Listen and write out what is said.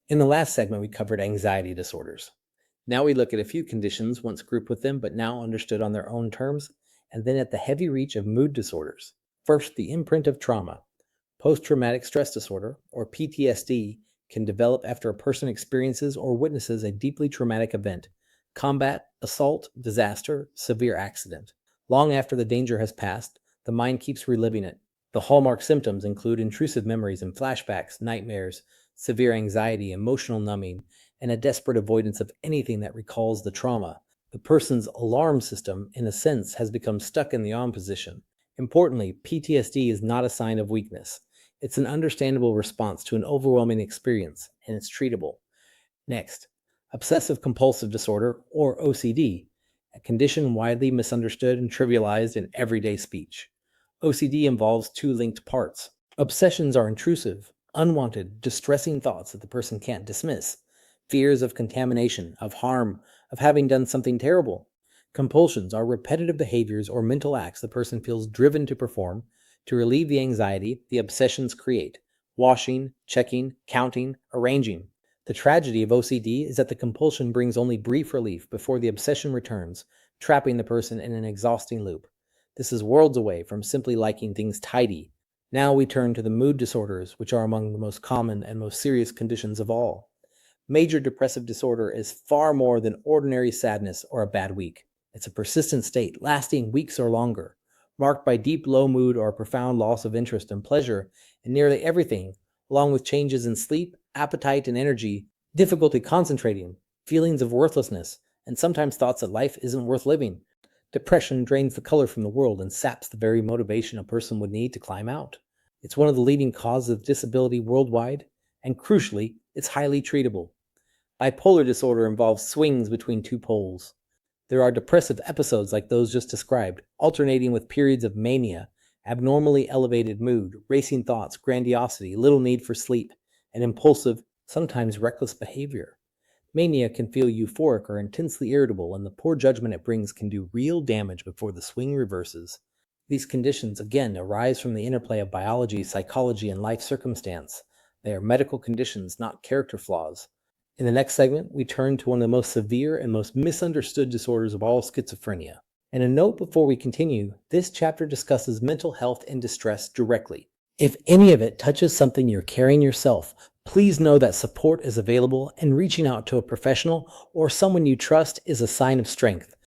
In the last segment, we covered anxiety disorders. Now we look at a few conditions once grouped with them, but now understood on their own terms, and then at the heavy reach of mood disorders. First, the imprint of trauma. Post-traumatic stress disorder, or PTSD, can develop after a person experiences or witnesses a deeply traumatic event: combat, assault, disaster, severe accident. Long after the danger has passed, the mind keeps reliving it. The hallmark symptoms include intrusive memories and flashbacks, nightmares, severe anxiety, emotional numbing, and a desperate avoidance of anything that recalls the trauma. The person's alarm system, in a sense, has become stuck in the on position. Importantly, PTSD is not a sign of weakness. It's an understandable response to an overwhelming experience, and it's treatable. Next, obsessive compulsive disorder, or OCD, a condition widely misunderstood and trivialized in everyday speech. OCD involves two linked parts. Obsessions are intrusive, unwanted, distressing thoughts that the person can't dismiss. Fears of contamination, of harm, of having done something terrible. Compulsions are repetitive behaviors or mental acts the person feels driven to perform to relieve the anxiety the obsessions create: washing, checking, counting, arranging. The tragedy of OCD is that the compulsion brings only brief relief before the obsession returns, trapping the person in an exhausting loop. This is worlds away from simply liking things tidy. Now we turn to the mood disorders, which are among the most common and most serious conditions of all. Major depressive disorder is far more than ordinary sadness or a bad week. It's a persistent state, lasting weeks or longer, marked by deep low mood or a profound loss of interest and pleasure in nearly everything, along with changes in sleep, appetite, and energy, difficulty concentrating, feelings of worthlessness, and sometimes thoughts that life isn't worth living. Depression drains the color from the world and saps the very motivation a person would need to climb out. It's one of the leading causes of disability worldwide, and crucially, it's highly treatable. Bipolar disorder involves swings between two poles. There are depressive episodes like those just described, alternating with periods of mania, abnormally elevated mood, racing thoughts, grandiosity, little need for sleep, and impulsive, sometimes reckless behavior. Mania can feel euphoric or intensely irritable, and the poor judgment it brings can do real damage before the swing reverses. These conditions, again, arise from the interplay of biology, psychology, and life circumstance. They are medical conditions, not character flaws. In the next segment, we turn to one of the most severe and most misunderstood disorders of all, schizophrenia. And a note before we continue, this chapter discusses mental health and distress directly. If any of it touches something you're carrying yourself, please know that support is available, and reaching out to a professional or someone you trust is a sign of strength.